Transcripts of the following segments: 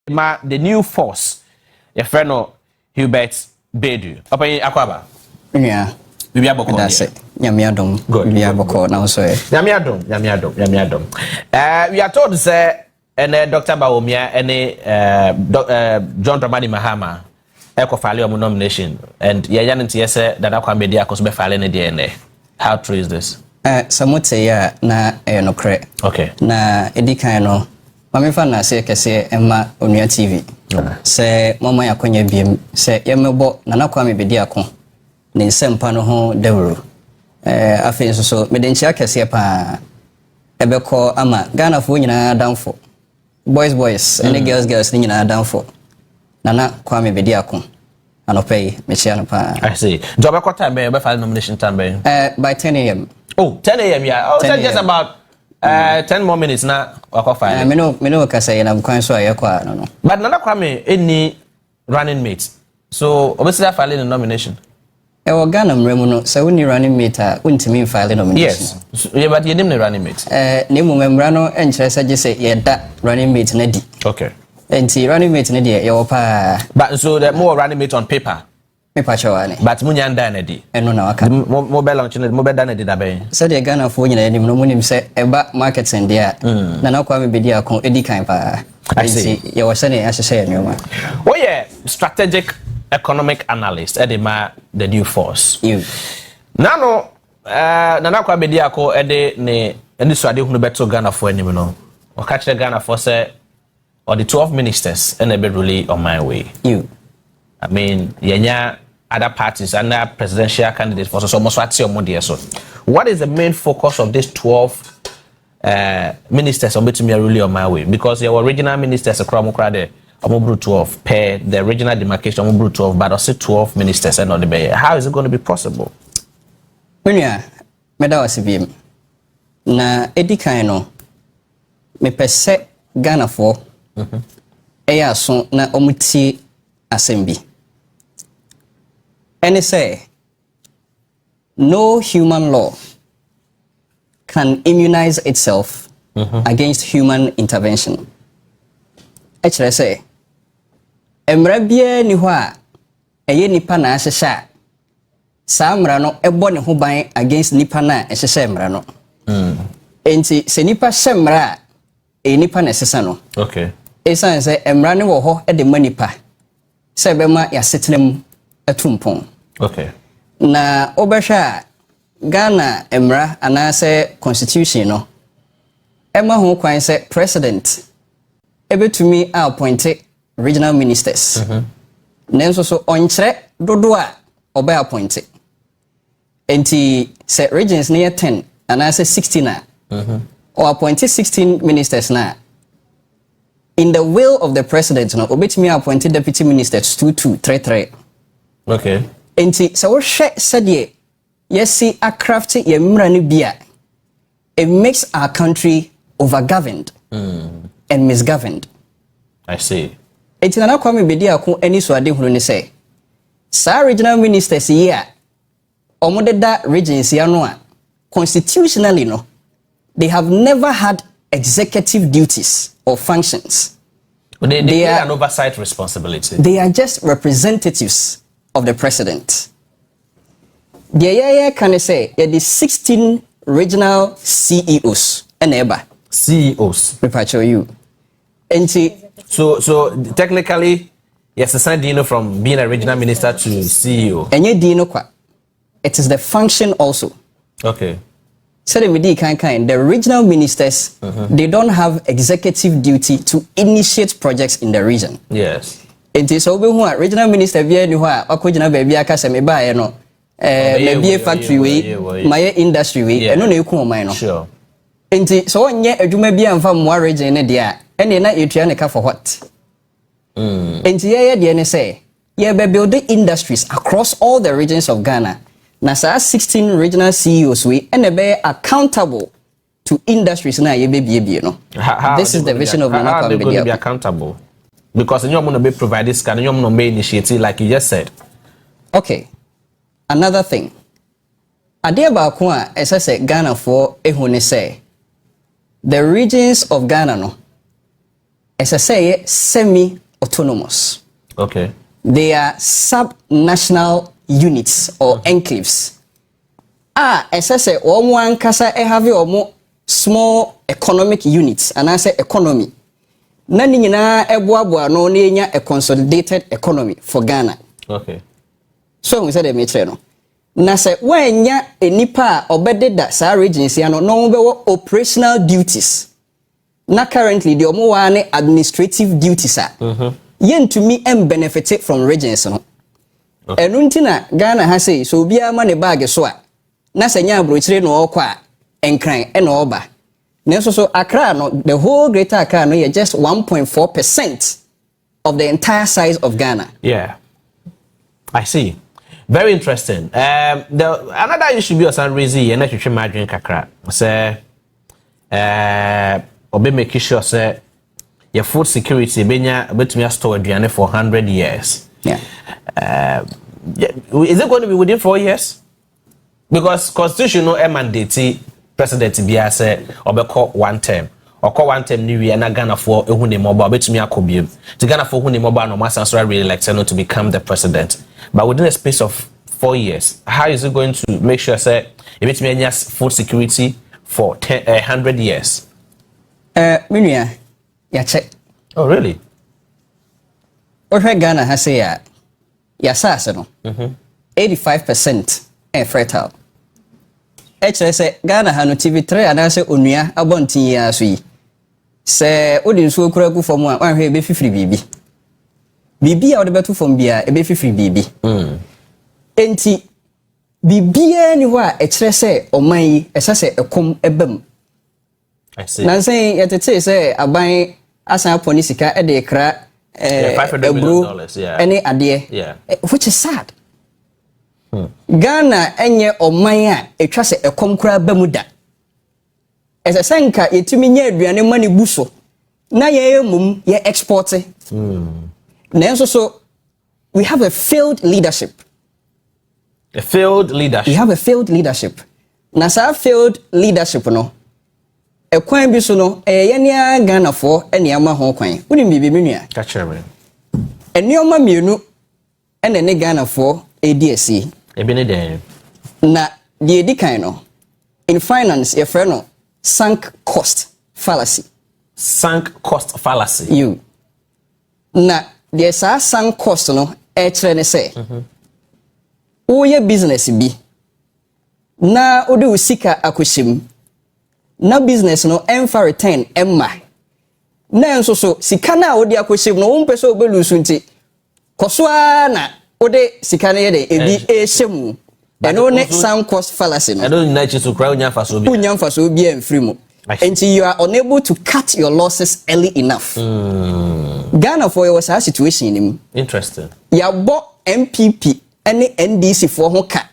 ma the new force your friend no Hubert Baidoo open akwaba yeah bibi aboko that's it nyamiadom bibi aboko na so nyamiadom we are told say and Dr. Bawumia and John Dramani Mahama eko file your nomination and ya yanti yese nanakwamebediako be file ne DNA. How true is this? Samote ya na no kre. Okay. Na edikan no mamefa na se kese emma onua TV. Se mama yakonya biem se yemebo nanakwamebediako ne nsempa no ho dewro. Afen so medenchia kese pa ebeko ama Ghana fo nyina danfo. Boys and girls ni nyina danfo. Nanakwamebediako anopay mechia no pa. I see. Job what time be file nomination time be? By 10 a.m. Oh, 10 a.m. yeah. Oh, just about 10 more minutes na wako file. Me no ka say na kwan so ayekwa no. But Nanakwame any running mate. So obviously file the nomination. Ewo Ghana mremu no say woni running mate a untimi file nomination. Yes. Yeah, but you name the running mate. Ne mu memra no enkyere say je say ye da running mate na di. Okay. Enti running mate ne de ye wo pa. But so the more running mate on paper. Paper chawani. But munya nda na di. Eno na waka. Mobile launch ne mobile da na di da ben. Say the Ghana fo nyina enim no munim say eba marketing there. Nanakwamebediako edi kan pa. I see. Ye wo say ne ahye nyoma. Oh yeah, strategic economic analyst edema the new force. You. Nano Nanakwamebediako ede ne so ade hunu beto Ghana fo anim no. O ka kire Ghana fo say or the 12 ministers and be really on my way. You. I mean, yenya other parties and other presidential candidates for so much so. What is the main focus of these 12 ministers on between me really on my way? Because your original ministers across there, I'm 12 per the original demarcation, I'm 12, but also 12 ministers and not the bay. How is it going to be possible? When you meda wasibim na edikan no me pese Ghana for eya so na omuti assembly. And say no human law can immunize itself against human intervention. Actually say emra bia ni ho a eye nipa na ahyehya sa mra no ebo ne ho ban against nipa na ahyehya emra no. Enti se nipa hyemra e nipa na sesa no. Okay. Esan say emra ne wo ho e de manipa. Se be ma ya setenem atumpon. Okay. Na obesha Ghana emra anase constitution no. Ema ho kwan say president ebetumi appoint regional ministers. Nenso so onkyere dodo a obe appoint. Enti say regions near 10 anase 16 or appoint 16 ministers na. In the will of the president, no, obetumi appointed deputy ministers 2, 3, 3. Okay. Enti so said yesi a crafty ye mrani bia. It makes our country overgoverned and misgoverned. I see. Enti nanakwamebediako eni so ade hunu ne say. Sa regional ministers here, omode da regions ya no a constitutionally no, they have never had executive duties or functions. They are an oversight responsibility. They are just representatives of the president. The can I say the 16 regional CEOs and ever CEOs. Prepare you. And so technically, yes, assign Dino from being a regional minister to CEO. And you Dino kwa. It is the function also. Okay. So the regional ministers, they don't have executive duty to initiate projects in the region. Yes. It is over who regional minister via new akojina baby akasa me ba no maybe factory way my industry way and no eku man no. Sure. Enti so onye adwuma bia mfa mo region ne dia ene na etua ne ka for what? Enti ye de ne say ye be build industries across all the regions of Ghana. Na 16 regional CEOs we and be accountable to industries na ye be no. This is the vision of Nanakwamebediako. How are they going to be accountable? Because you're going to be provide this kind, you're going to be initiative like you just said. Okay. Another thing. Ade ba ko a esa say Ghana for ehune say the regions of Ghana no as I say, semi-autonomous. Okay. They are sub-national units or enclaves. As I say, one kasa have your small economic units, and I say economy. Nani nyina eboaboa no na enya a consolidated economy for Ghana. Okay. So we said the metre no. Na say wanya enipa obede da sa regency ano no be operational duties. Na currently the omo wa ne administrative duties are. Yentumi benefit from regency no. Enu ntina Ghana ha say so bia ma ne bag so a na senya abrochire no okwa enkran e no oba. So Accra, no, the whole Greater Accra, no, you're just 1.4% of the entire size of Ghana. Yeah, I see. Very interesting. Another issue be some reason you know to imagine kakra. Say, obe make sure say your food security benya betumi store aduane for 100 years. Yeah. Is it going to be within 4 years? Because constitutional mandate. President Bia said, Obeko 1 term. Or call 1 term new year, na Ghana for Ehuni Mobile, bet me a cobium. To Ghana for Huni Mobile, no master really like to become the president. But within a space of 4 years, how is it going to make sure, say, it me food security for 100 years? Minya, ya check. Oh, really? What Ghana has say, ya no 85% fertile. Actually, say Ghana ha no TV3 and I say onua abontin ya so yi. Say odin so kura gu fom a wan hwe be fifiri bibi. Bibi a odebeto fom bia e be fifiri bibi. Enti bibia ni ho a e kire say oman yi e say ekom ebam. I see. Na say yetete say aban asan ponisika e de kra $500 million, yeah. Any ade. Yeah. Which is sad. Ghana enye omanya etwa se ekom kura bamuda. Ese senka yetumi nya aduane mani buso. Na ye mum ye export. Na so we have a failed leadership. A failed leadership. We have a failed leadership. Na sa failed leadership no. Ekwan bi so no ye nia Ghana for ene ama ho kwan. Woni bibi menua. Catch me. Enioma mienu ene ne Ghana for ADSC. Na the edikan no in finance your friend no sunk cost fallacy. Sunk cost fallacy. You. Na the sunk cost no kire ne say. Oye business bi. Na ode usika akoshim. Na business no emfa return emma. Na enso so sika na ode akoshim no wo mpese obelusu nti. Kosoa na ode sika na yede ebi ehemu. And no next sunk cost fallacy. I don't need to cry on Yafaso. Unyanfaso be and free. Until you are unable to cut your losses early enough. Ghana for was a situation in him. Interesting. Ya bought MPP any NDC for hoka.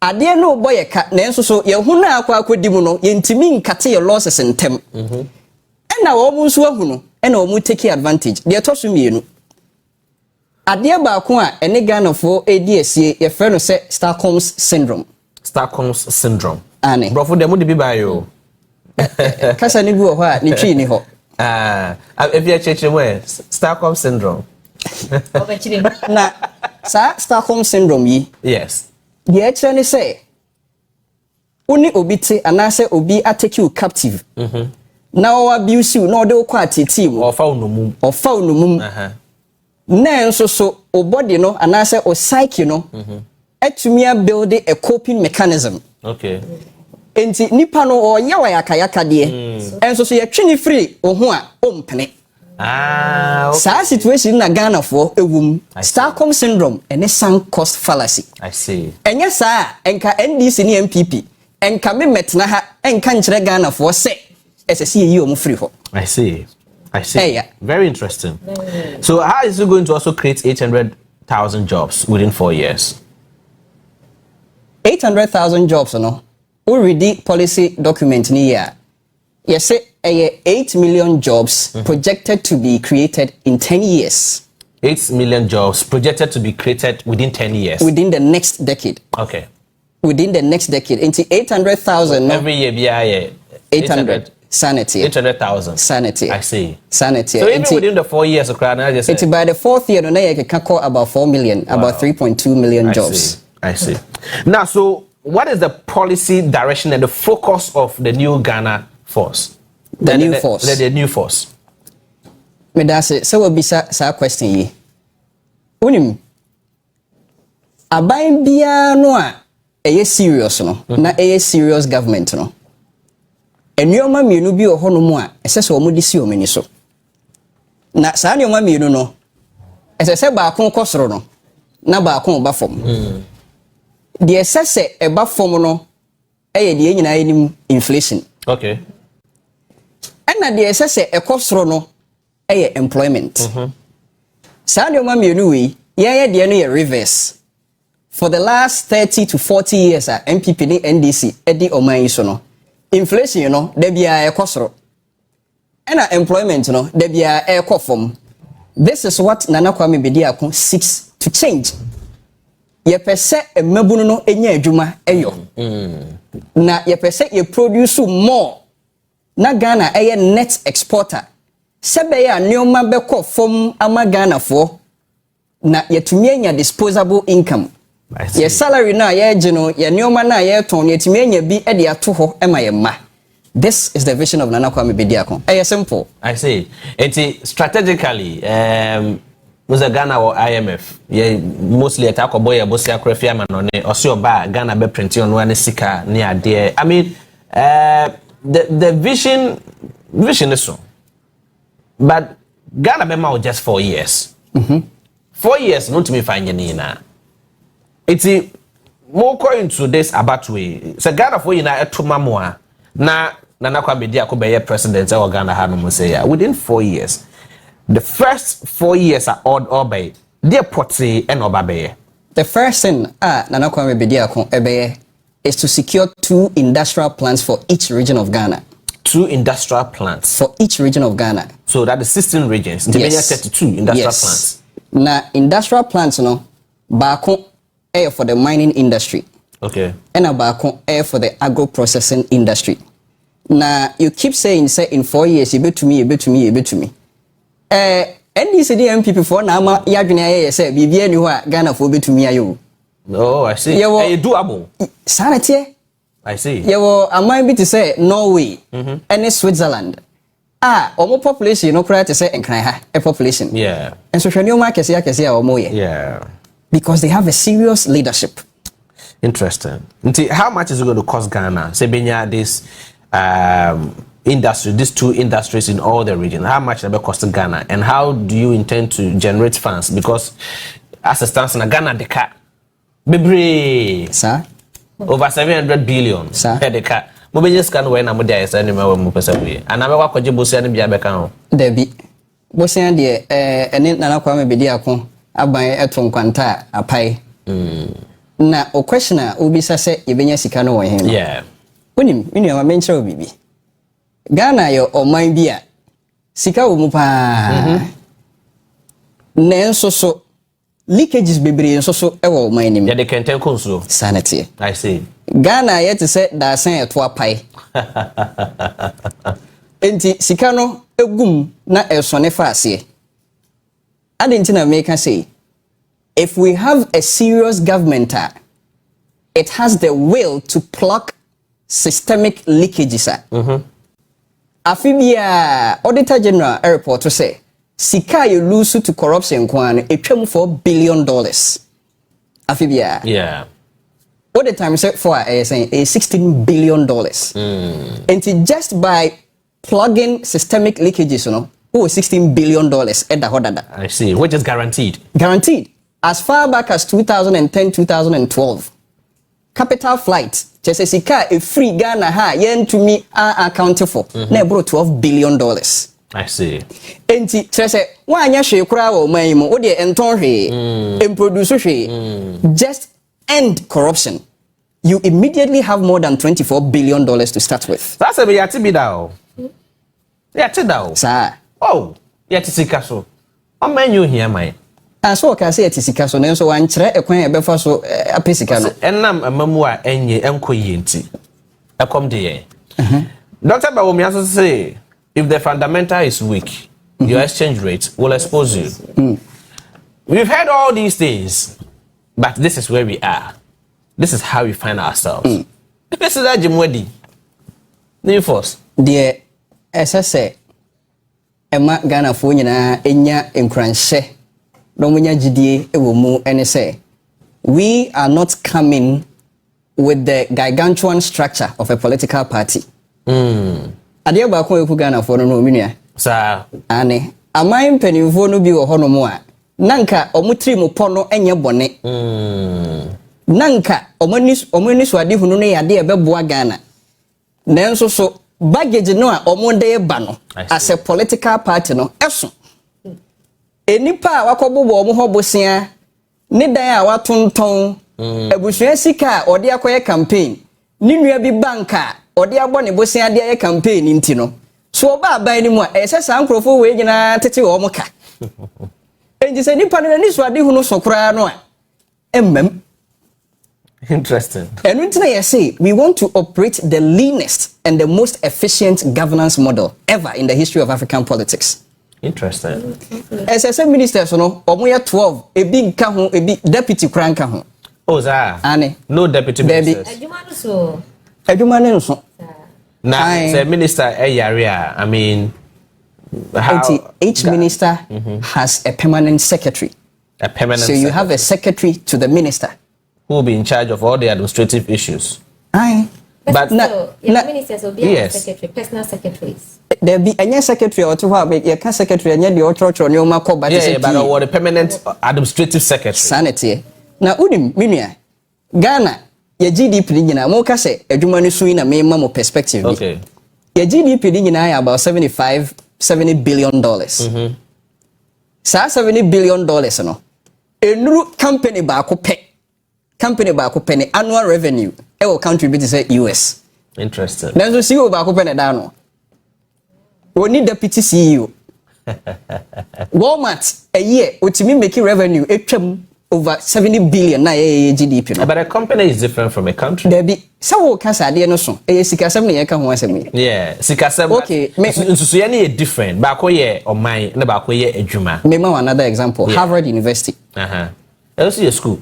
Ade no boy a cat nenso so ye huna akwa dimuno yentimi cut your losses in tem. And now almost wahuno and almost take advantage. They are tossing me. Adia baako a ene Ghana for ADSC your friend say Stockholm's syndrome. Stockholm's syndrome. Ane. Brofo dem de bi ba yo. Kasa ni bi ho a ni twi ni ho. If you cheche we Stockholm syndrome. Na sa Stockholm syndrome yi. Yes. The actually ni say oni obi te anase obi atake you captive. Na o abuse you no de kwa atete mu. Ofa onumum. Ofa onumum. Na enso so o body no anase o psyche no etumia build a coping mechanism. Okay. Enti nipa no o yawa yakayaka de enso so ye twini free o ho a ompene. Okay. Sa situation na Ghana for ewum Stockholm syndrome and sunk cost fallacy. I see. Enya sa enka NDC ni MPP enka me metna ha enka nkyere Ghana for say SSC yi o mu free ho. I see. I see. Hey, yeah. Very interesting. So how is it going to also create 800,000 jobs within 4 years? 800,000 jobs no. Already policy document ni ya. Yes, 8 million jobs projected to be created in 10 years. 8 million jobs projected to be created within 10 years. Within the next decade. Okay. Within the next decade. Into 800,000 no. Every year, yeah. 800. sanity 800,000 sanity I see sanity so even within the 4 years I just it's by the 4th year no you can call about 4 million about 3.2 million jobs. I see now so what is the policy direction and the focus of the new Ghana force the new force the new force me da say so we sa question yi unim aban bia no a eye serious no na eye serious government no enioma mienu bi ohono mu a ese se omo disi omani so na sa enioma mienu no ese se ba akon kosoro no na ba akon ba fom de ese se e ba fom no eye de nyina enim inflation okay na de ese se e kosoro no eye employment sa enioma mienu wi ye de no ye reverse for the last 30 to 40 years MPP ni NDC edi oman so no inflation you know there be a kosoro and employment you know there be a kofom. This is what nanakwamebediako seeks to change. Ye pese emabunu no enya adwuma eyo na ye pese ye produce more na Ghana eye net exporter sebe ya neoma beko fom ama Ghana fo na yetumi enya disposable income. Your salary na ye gino ye neoma na ye ton yetumi enya bi e de ato ho ema ye ma. This is the vision of nanakwamebediako. Simple. I see. It's strategically was a Ghana or IMF. Yeah, mostly at Akoboya Bosia Crefia Manone or so ba Ghana be printing on one sika near there. I mean the vision is so. But Ghana be mau just 4 years. 4 years not to me find nina. It's more going to this about way. So Ghana for you na etumamwa na nanakwamebediako be president of Ghana Hanu say within 4 years. The first 4 years are all by dear potty and obabe. The first thing nanakwamebediako ebeye is to secure 2 industrial plants for each region of Ghana. 2 industrial plants for each region of Ghana. So that is 16 regions. Yes. 32 industrial plants. Na industrial plants no baako air for the mining industry. Okay. And a baako air for the agro processing industry. Now you keep saying say in 4 years you bet to me. NDC MPP for now yadwene say bibia ni ho a Ghana for bet to me ayo. Oh, I see. Hey, doable. Sanity. I see. Yewo amman bi to say Norway and Switzerland. Omo population no kra to say enkran ha a population. Yeah. And so hwani omo akese omo ye. Yeah. Because they have a serious leadership. Interesting. How much is it going to cost Ghana? Say benya this industry, these 2 industries in all the region. How much will it cost Ghana? And how do you intend to generate funds? Because as a stance in Ghana, the cat, sir, over 700 billion. Sir, the cat. Mobe just can when I'm there is anywhere we pesa we. And I'm wa kwaje bosia ne bia beka ho. Debi. Bosia de ene nanakwamebediako aban eto nkwanta apai. Na o question a obisa se yebenya sika no wo he no. Yeah. Onim ma menchira obibi. Ghana yo oman bia sika wo mu pa. Nenso so leakages bebre nso so ewo oman nim. Yeah, they can tell consul. Sanity. I see. Ghana yet to say da san eto apai. Enti sika no egum na esone fa ase. Adentina make say if we have a serious government, it has the will to plug systemic leakages. Afibia Auditor General report to say sika you lose to corruption kwan etwam $4 billion. Afibia. Yeah. All the time say for saying $16 billion. And just by plugging systemic leakages, $16 billion at the hodada. I see. Which is guaranteed. Guaranteed. As far back as 2010, 2012, capital flight, just sika a free Ghana ha yen to me are accounted for. Na brought $12 billion. I see. Enti say wanya hwe kura wo man mu wo de enton hwe produce hwe just end corruption. You immediately have more than $24 billion to start with. That's a yati bi da o. Yati da o. Sir. Oh, yati sika so. O man you here man. So ka say sika so na so wan kire ekwan e befa so apesika no enam amamu a enye enkoyi nti ekom de ye Dr. Bawomi also say, if the fundamental is weak, your exchange rate will expose you. We've heard all these things, but this is where we are. This is how we find ourselves. This is that Jim Weddy. Newforce. Dear SSA, Emma Ghana for Yana, Enya, and Cranshe, Dominia GDA, Ewumu, NSA. We are not coming with the gargantuan structure of a political party. Adia Bako Ghana for no minia. Sir, Anne, a mine penny for no be or honomoa. Nanka, omutri mo pono, enya bonnet. Nanka, omonis wadi hunune adia bebwa Ghana. Nenso so baggage no a omonde bano as a political party no eso enipa wakobobo omo hobosia ne dan a watonton abusua sika ode akoye campaign ni nua bi banka ode abo ne bosia de aye campaign nti no so oba aban ni mu a ese sankrofo we nyina tete omo ka enji se nipa ne ni so ade hunu so kura no a emmem. Interesting. And I say we want to operate the leanest and the most efficient governance model ever in the history of African politics. Interesting. As I said, ministers, no, omoya 12, a big kaho, a big deputy crank. Oh, sir. Anne, no deputy ministers. Edumane so. Now, the minister, I mean, each minister has a permanent secretary. A permanent. So you have a secretary to the minister who will be in charge of all the administrative issues. Aye. But so, ministers will be secretary, personal secretaries. There be any secretary or to have a secretary and yet the author on your marco, but but the permanent administrative secretary. Sanity. Now, Udim, Minia, Ghana, your GDP, Moka say, a Jumani Suina may mammo perspective. Okay. Your GDP about $70 billion. Sa $70 billion, no. A new company back pay. Company baako penny annual revenue e will contribute to say US. Interesting. Then so CEO baako penny down. We need deputy CEO. Walmart a year ultimately making revenue over 70 billion na GDP no. But a company is different from a country. There be so kasa de no so e sikasem na ye ka ho asem. Yeah, sikasem. Okay, so ye na different. Baako ye oman na baako ye adwuma. Me ma another example, yeah. Harvard University. Also, school.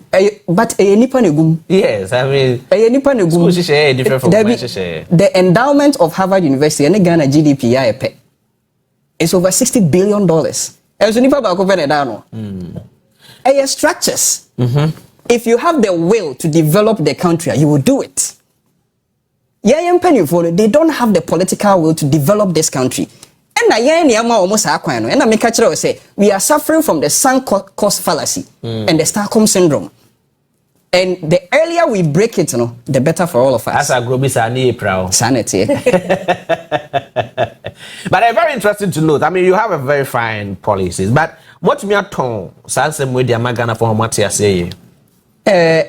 But a nipa negum. Yes, I mean, a nipa negum. School is different from the endowment of Harvard University and the Ghana GDP is over $60 billion. Also, nipa ba ko pene dano. Structures. If you have the will to develop the country, you will do it. They don't have the political will to develop this country. And I say we are suffering from the sunk cost fallacy and the Stockholm syndrome. And the earlier we break it, the better for all of us. As a group is proud. Sanity. But it's very interesting to note. I mean, you have a very fine policies. But what me aton sansem we dia Ghana for what you say?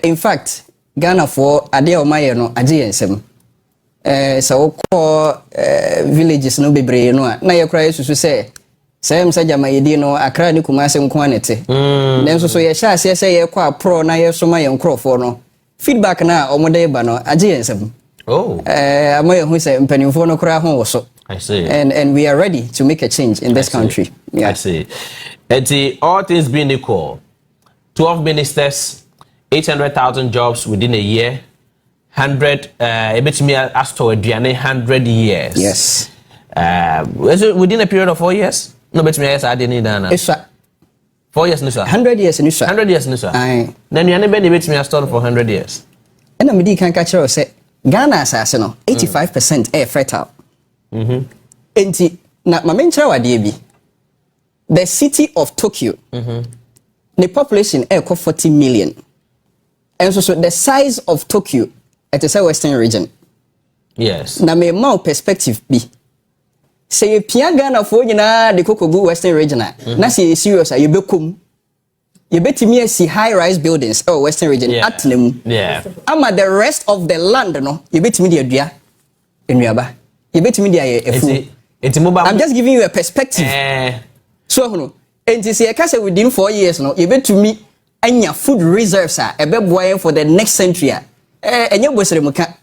In fact, Ghana for ade o maye no age yensem. So call villages no bebre no na ye kra yesusu say say jama yedi no akra ni kumase nko anete then so ye sha ase say ye kwa pro na ye so ma ye nkrofo no feedback na omode ba no age yensem. Amoye hu say mpanimfo no kra ho wo so. I see. And we are ready to make a change in this country. Yeah. I see. All things being equal, 12 ministers, 800,000 jobs within a year. 100 100 years. Yes. Is it within a period of 4 years? No, but me yes I didn't know. 4 years, no sir. 100 years, no sir. 100 years, no sir. Aye. Then you never debate me store for 100 years. And I mean, can catch you say Ghana assassin 85% fertile. Enti na mamentra wade bi. The city of Tokyo. The population 40 million. And so the size of Tokyo at the western region. Yes. Na me mau perspective bi. Say pia Ghana for nyina de kokogu western region na say serious you bekum. You betimi see high rise buildings western region atnemu. Yeah. Ama the rest of the land no you betimi de adua enuaba. You betimi de efu. I'm just giving you a perspective. So no. And you see I can say within 4 years no you betimi anya food reserves ebeboyen for the next century. Enye bosere muka.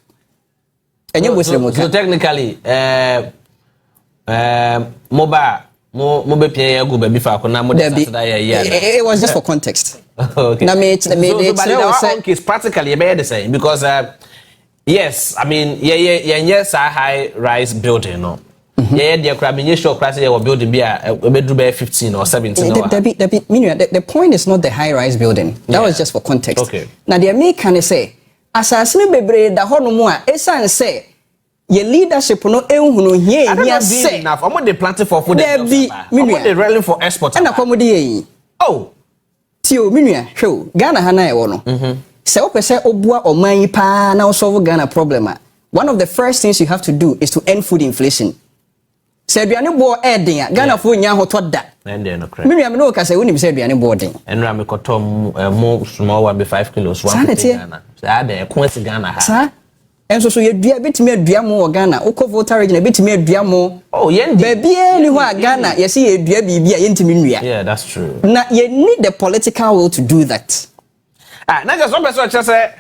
So technically it was just for context. Okay. So it's practically the same because yes, I mean yes, a high rise building, no. The building be 15 or 17. The point is not the high rise building. That was just for context. Okay. Now the American say asasini bebre da hono mu a esan say your leadership no ehunu here say enough. I'm they planting for food. I'm they railing for export. And accommodate. Oh. Tio minua hwe Ghana ha na e wo no. Se opese obua oman yi pa na solve Ghana problem. One of the first things you have to do is to end food inflation. Se aduane bo eden a Ghana fo nya hoto da. Ende no credit. Minua me no ka se woni se aduane bo eden. Enra me kotom mo small one be 5 kilos one Ghana. Say dey kwesi Ghana ha. Sa enso so ye dua betimi adua mo Ghana. Ukọ voter region betimi adua mo. Oh, yendi. Baby ni ho a Ghana ye se ye dua bibia ye ntimi nnua. Yeah, that's true. Na you need the political will to do that. Na just one person say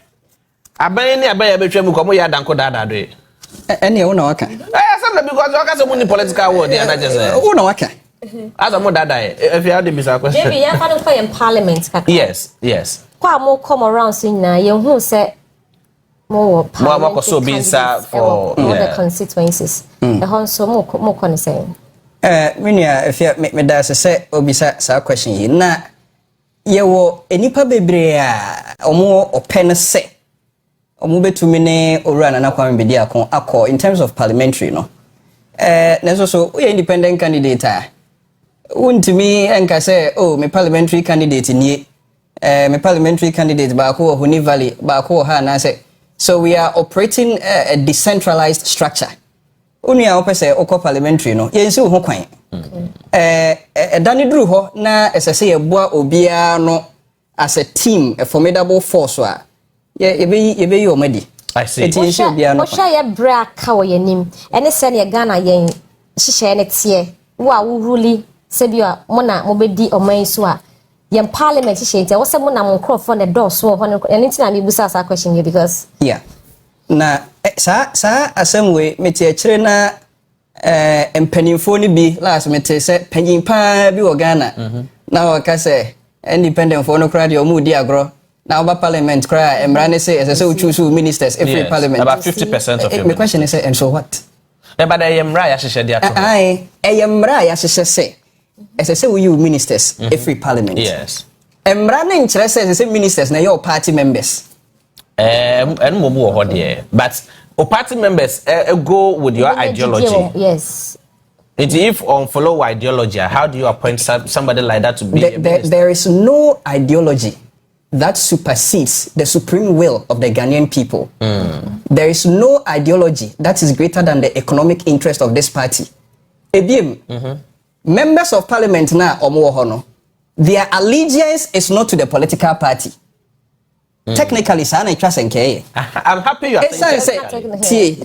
aban ni aban ya betwa mu ko mo ya danko dada do. Ene wo na waka. Some because you say mo political will dey na just wo na waka. As a mo dada if you have the bisa question. Maybe ya fa no in parliament kaka. Yes. Kwa mo come around saying na ye hu say more so being for all the constituencies. The whole so more can say. Minia if you me da say obisa sa question yi na ye wo enipa bebre a omo open say omo betumi ne owura nanakwamebediako akọ in terms of parliamentary no na so we independent candidate untimi enka say oh me parliamentary candidate nie me parliamentary candidate ba ko Huni Valley ba ko ha na say. So we are operating a decentralized structure. Uni a opese oko parliamentary no. Ye nsi ho kwan. Dani duru ho na esese ye boa obia no as a team, a formidable force wa. Ye be yo madi. I see. Eti nsi obia no. Mo sha ye bra ka wo yanim. Ene se ne Ghana yen hihye ne tie. Wo a wo ruli se bia mo na mo bedi oman so a yam parliament shente wo se mo na mo crofo ne door so ho ne ntina me busa sa question here because yeah na sa asemwe meti akire na empanimfo ni bi last meti se panyimpa bi wo Ghana na wo ka se independent for no crowd your mood agro na oba parliament cry emra ne say say choose ministers every parliament about 50% of your my question is and so what but emra ya hihye dia to emra ya hihye say as I say we you ministers every parliament. Yes. Emra na nkyere say ministers na your party members. And mo bu ho there. But party members go with your ideology. Yes. If on follow ideology, how do you appoint somebody like that to be there is no ideology that supersedes the supreme will of the Ghanaian people. There is no ideology that is greater than the economic interest of this party. Ebiem. Members of parliament na omo hono their allegiance is not to the political party. Technically sana itwa senke. I'm happy you are saying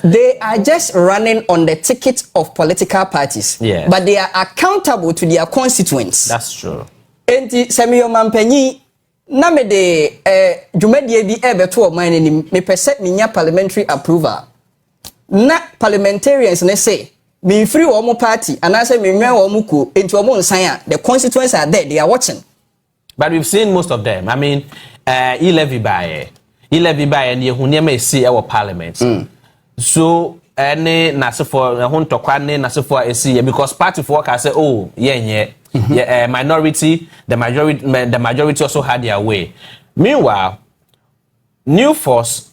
they are just running on the ticket of political parties. Yes. But they are accountable to their constituents. That's true. Enti Samuel Mampanyi na me de dwumadie bi ebeto oman ni me pese minya parliamentary approval. Na parliamentarians ne say me free omo party and I say me nwen omo ku enti omo nsan a the constituents are there, they are watching. But we've seen most of them. I mean e-levy by and you never see our parliament. So any nasifo ho ntokwa ne nasifo esi because party for can say oh yeah minority the majority also had their way. Meanwhile newforce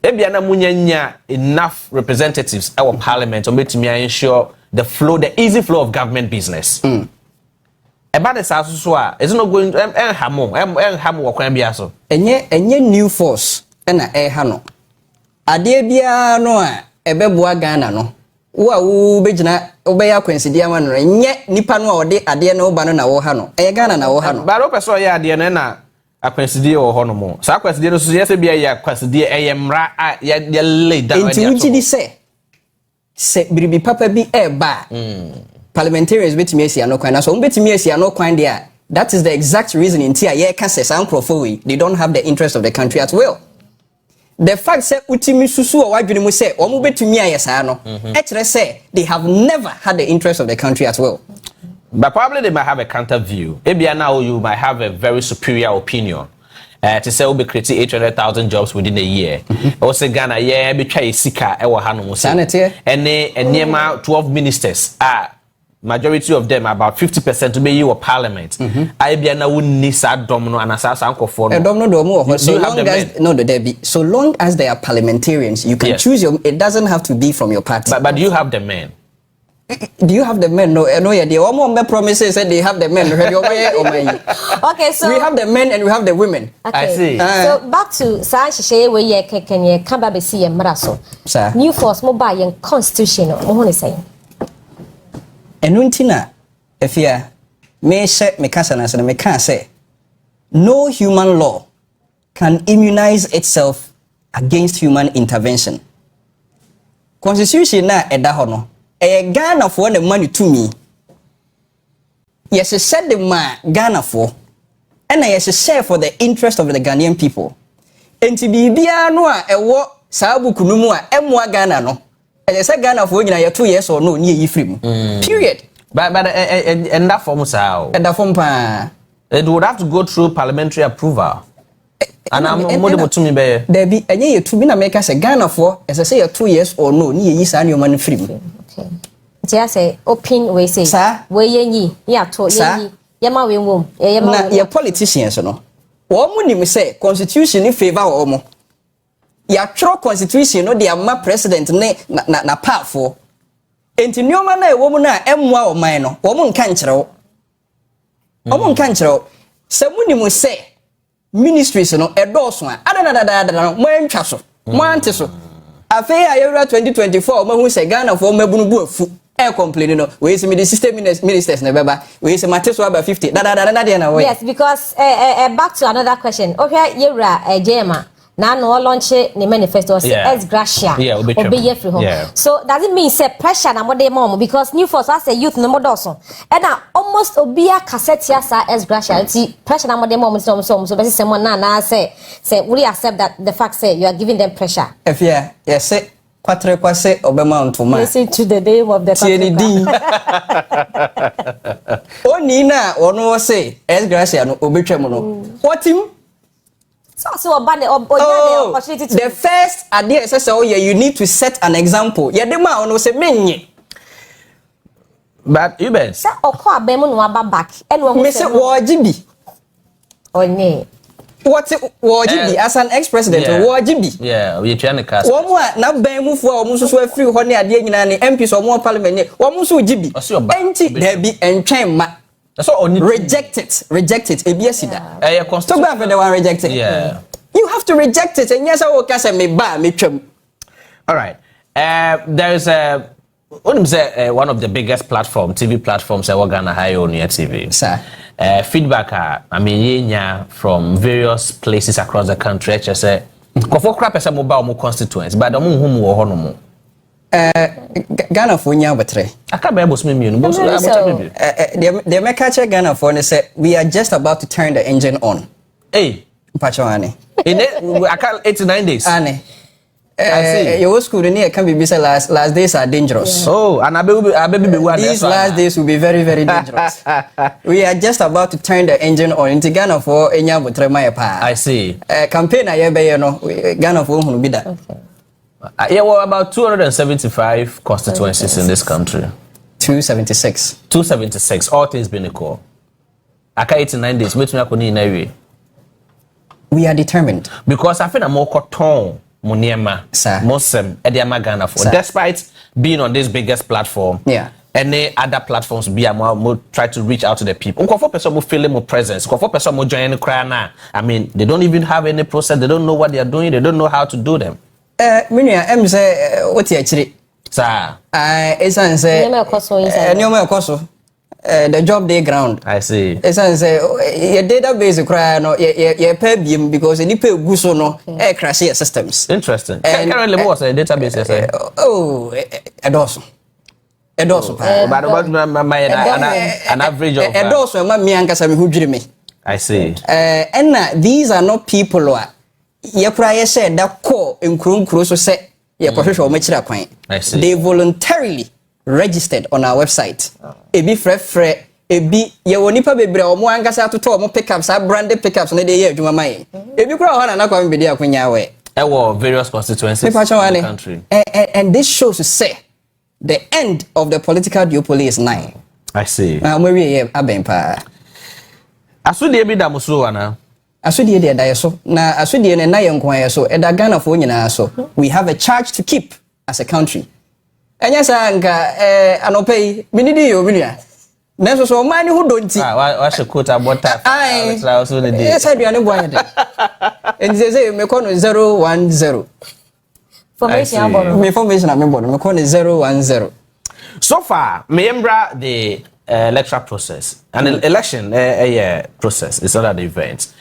ebiana munyanya enough representatives our parliament to make me ensure the easy flow of government business. About the south so it's not going hamo wakwan bia so. Enye newforce na ha no. Ade bia no a ebeboa Ghana no. Wo a wo begina obeya kwansidia ma no enye nipa no a ode ade na wo ba no na wo ha no. Ghana na wo ha no. Ba ro person ya ade na akwansidie wo ho no mo sa akwansidie no so yese bia ya akwansidie eyemra ya lay down enti ugidi se biribi papa bi eba parliamentarians betimi asia no kwan na so betimi asia no kwan dia that is the exact reason in tia ye ka se sankrofo we they don't have the interest of the country at will. the fact say utimi susu o wadwene mu say omo betumi ayesa no e say they have never had the interest of the country as well. But probably they might have a counter view. Maybe now you might have a very superior opinion. To say we'll be creating 800,000 jobs within a year. Also Ghana, yeah, be try sika ewa hanu Sanity. And near 12 ministers are majority of them about 50% to be you parliament. I be na wunni sa domino and asasa uncle for domino so long as no the debit. So long as they are parliamentarians, you can choose your. It doesn't have to be from your party. But do you have the men? Do you have the men? No, yeah. The one promises said they have the men. Okay, so we have the men and we have the women. Okay. I see. So back to Sasha we ye kenye kamba be see mraso. New force mobile yen constitution mo ho ne say. Enu ntina efia me she me kasa na se me kan say no human law can immunize itself against human intervention. Constitution na eda ho no Ghana for the money to me. Yes, it said the man Ghana for, and I share for the interest of the Ghanaian people. And to be no a what Sabu Kunumua, Mwa Ghana no. And I said Ghana for 2 years or no near you free. Period. But and that form sao. And that form pa. It would have to go through parliamentary approval. And I'm more to me be. There be a year to be America say Ghana for as I say 2 years or no near you sign your money free. Just say open we say we yenyi ya to yenyi yama we wom na your politicians no wo nim say constitution in favor omo ya tro constitution no dia ma president ne na powerful enti nyoma na ewo mu na emwa oman no wo nka nkyerɛw omo nka nkyerɛw se nim say ministries no edoso a adadadada no mo antwa so mo ante so afei ayewura 2024 mo hu say Ghana for mabunu bu afu complain no we say me the system ministers na beba we say mateso about 50 na way. Yes, because back to another question. Okay, yewura jema na no launch the manifesto say as gracia obey free home. So does it mean say pressure na modern mom because new force as a youth no modoso and na almost obia cassette ya sa as gracia pressure na modern mom so be say someone na say will you accept that the fact say you are giving them pressure? If yes say Patre kwase obema ntoma. Listen to the name of the country. Oni na ono say es gracia no obetwam no. What him? So obane the opportunity to the first idea say you need to set an example. Ye dem a ono say menye. But Hubert. Say okọ abem no aba back. And we say wo gibi. Oni What Wajibi as an ex-president Wajibi? Yeah, we trying to cast. One more na ben move for almost free honey at the end MPs or more parliament. One more so Jibi. Empty there be and chain so reject it. Ebiasida. Talk about the one rejected. Yeah. You have to reject it and yes I will cast me ba me chum. All right. There is one of the biggest TV platforms Ghana high on your TV. Sir. Feedback I mean from various places across the country just say kofo crap esa mobile mo constituents but the hum wo hono mo Ghana for nya betre aka be boss me mienu boss the make catch Ghana for ne say we are just about to turn the engine on Pachwane in it aka 89 days ane your school in can be said last days are dangerous. Oh, and these last days will be very, very dangerous. We are just about to turn the engine on into Ghana for Enya Butremaya Pa. I see. Campaign Ghana for whom be that. Yeah, well, about 275 constituencies in this country. 276. 276. All things being equal. Aka 89 days. We are determined. Because I feel I'm more cotton. Muniema, Muslim, Ediama Ghana for. Despite being on this biggest platform, any other platforms be more try to reach out to the people. For person who feel more presence, for person who join the I mean, they don't even have any process. They don't know what they are doing. They don't know how to do them. Minya, em say what you actually. Sir, it's say the job day ground. I see. It's say your database cry no your pay beam because any pay guso no crash your systems. Interesting. Currently what's a database edoso but about an average of edoso ma mi ankasa me hudwire me. I see. And these are not people who are ye kura ye share da call nkuru so se ye kwohwehwe o machira kwan. They voluntarily registered on our website. Ebi frefre ebi ye woni pa bebre o mo angasa atoto o mo pickups a branded pickups na dey adwuma mai. Ebi kura ho na nanakwamebediako nyawe. Various constituencies in the country. And this shows to say the end of the political duopoly is nigh. I see. Maybe abempa. Asudi ebi da muso ana. Asudi de da so. Na asudi ne na ye nkwan so. E da Ghana fo nyina so. We have a charge to keep as a country. Enya sa nka anopei minidi yo minua. Nenso so mani hu donti. Wa she quote about that. Tra so ne dey. Yes aduane bo anya de. Enzi say me call no 010. Formation aboro. Me formation am bono. Me call no 010. So far, remember the electoral process and the election process is not an event.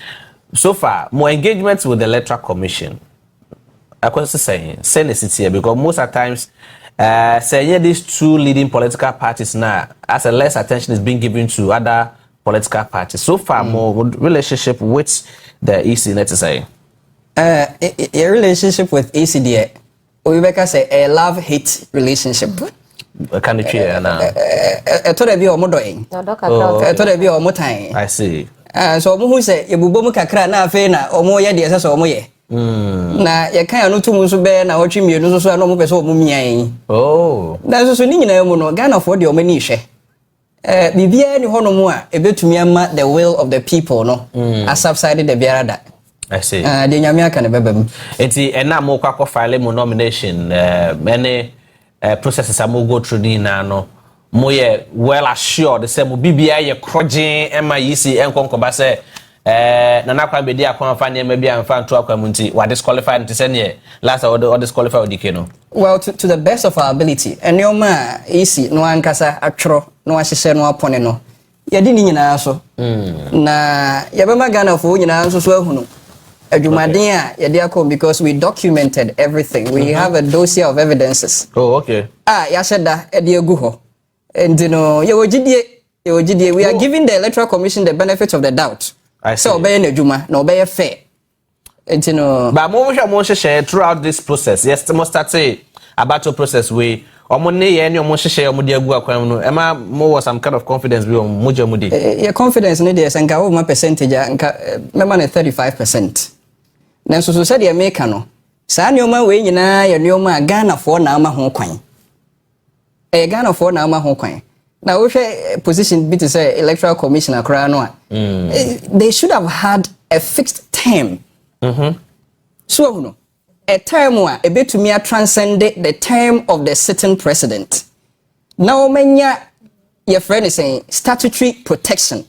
So far, more engagement with the electoral commission. I was saying, send it here because most of the times, saying these two leading political parties now, as a less attention is being given to other political parties. So far, more relationship with the EC, let's say. A relationship with ECD, we say a love-hate relationship. Can you hear now? I see. So who say you bubu kakra na fe na omo ye de se so omo ye. Na ye kan anu tumu so be na otwi mienu so na omo pese omo mian. Oh. Na so ni nyina mu no Ghana for de omo ni hwe. Bibia ni hono mu a ebetumi ama the will of the people no as subsided the biarada. I see. De nyame aka ne bebam. Enti ena mo kwa file mo nomination many processes am go through ni na no mo ye well assured say mo bibia ye krogen ema yisi enkonkoba say nanakwamebediako amfa ne ma bia amfa nto akwamunti wa disqualified nti say ne last or disqualify odike no. Well, to the best of our ability enioma isi no ankasa atworo no ahyehye no apone no ye di ni nyina so na ye bema Ghana fo nyina so ahunu adwumaden a ye de akọ because we documented everything. We have a dossier of evidences. Oh, okay. Ya Cheddar e de egu ho. And you know, we are giving the Electoral Commission the benefit of the doubt. I see. So obey na adwuma na obey fair. And you know, but mo share throughout this process. Yes, must start say about your process we omo ne ye ne omo share omo de egu akwan no ema mo was some kind of confidence we on mo jamudi. Your confidence ne dey senka wo ma percentage nka mema na 35%. Nanso so said the make no saa neoma we nyina ye neoma Ghana for na ama ho kwan. Ghana for na ama ho kwan. Na wo hwe position bit say electoral commissioner kra no a they should have had a fixed term. So no a term wa ebetumi a transcend the term of the sitting president. Now menya your friend is saying statutory protection.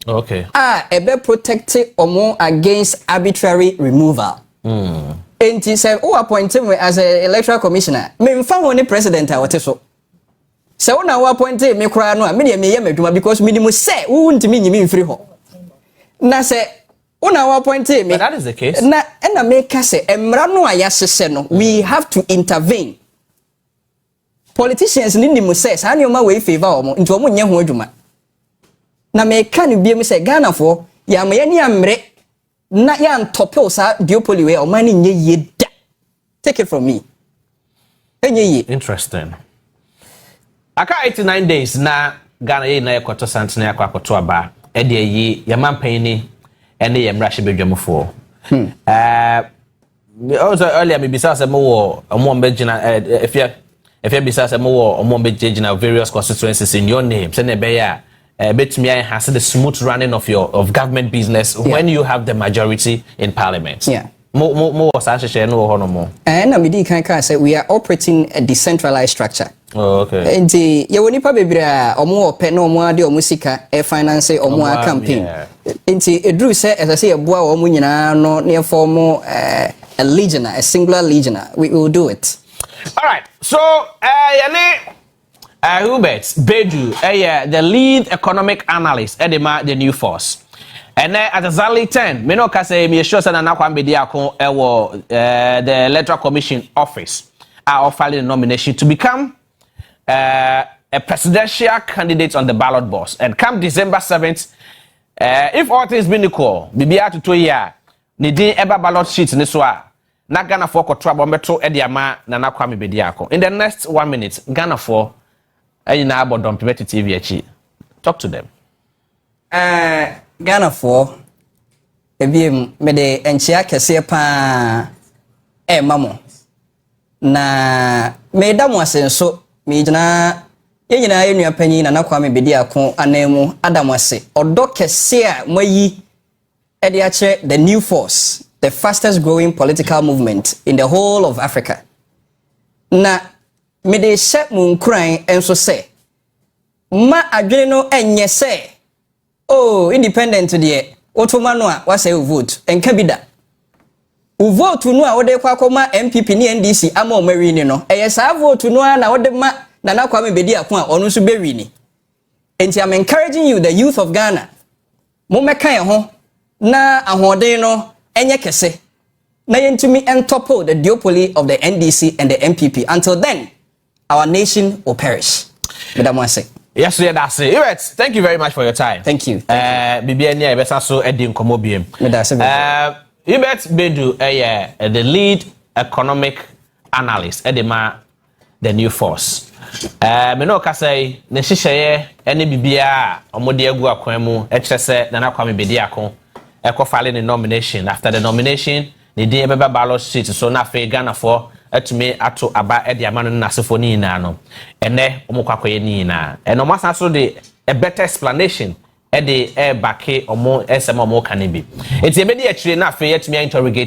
Okay. Ebe protect omo against arbitrary removal. And he said, "Oh, appoint him as an electoral commissioner. Me mfa woni president a wote so. Se wona wo appoint me kura no a me de me yem adwuma because minimum say wo ntimi nyimi mfiri ho. Na se wona wo appoint me. But that is the case. Na me ka se emra no a yasese no we have to intervene. Politicians ni nimu say sa ne o ma we favor omo nti omo nye ho adwuma. Na me ka ni biem say Ghana for ya me ni amre na ya ntopel sa duopoly we o ma ni nye yeda. Take it from me. Enye ye. Interesting. Aka 89 days na Ghana ye na ekoto santene akwakoto aba e de yi ya mampan ni ene ye mrahye bedwamfo. Also earlier me bisa say mo wo omo mbegina if you bisa say mo wo omo mbegina various constituencies in your name say na be ya betumi has the smooth running of government business when you have the majority in parliament. Yeah. Mo was actually no hono mo. Na me di kan say we are operating a decentralized structure. Oh, okay. Enti ye woni pa bebre a omo ope na omo ade omo sika e finance omo campaign. Enti edru say as I say eboa omo nyina no na form a legion, a singular legion. We will do it. All right. So Hubert Baidoo the lead economic analyst at the newforce. And at exactly 10, me no ka say me sure say nanakwamebediako the electoral commission office are filing a nomination to become a presidential candidate on the ballot box. And come December 7th, if all things being equal, bibia to 2 year, ne din eba ballot sheet ne so a na Ghana for kotro abombeto e de ama nanakwamebediako. In the next 1 minute, Ghana for na abodom pebeti TV achi. Talk to them. Ghana for ebiem me de enchia kese pa mamo na me da mo asenso me gina yenyina enua panyi nanakwamebediako anemu adamase odo kese a mayi e de ache the new force, the fastest growing political movement in the whole of Africa. Na me de hye mu nkran enso se ma adwene no enye se independent de otoma no a wase vote enka bida vote no a wode kwa akoma MPP ni NDC ama o mari ni no eye sa vote no a na wode ma nanakwamebediako a onu so bewi ni. Enti I'm encouraging you, the youth of Ghana, mo meka ye ho na ahoden no enye kese na yentumi entopple the duopoly of the NDC and the MPP. Until then, our nation will perish. Madam Wase. Yes, yeah, that's it. Hubert, thank you very much for your time. Thank you. Bibiani, I better so Eddie Nkomo Hubert Baidoo, the lead economic analyst, Edema, the new force. Me no ka say ne hyehyeye ene bibia omode agu akwanu e kire se nanakwamebediako e ko file the nomination. After the nomination ne dey beba ballot sheet so na fe Ghana for atumi ato aba e de amano na sefo ni na no ene omukwakoye ni na eno masa so de a better explanation e de e bake omo esema omo ka ne bi enti e be de akire na fe yatumi interrogate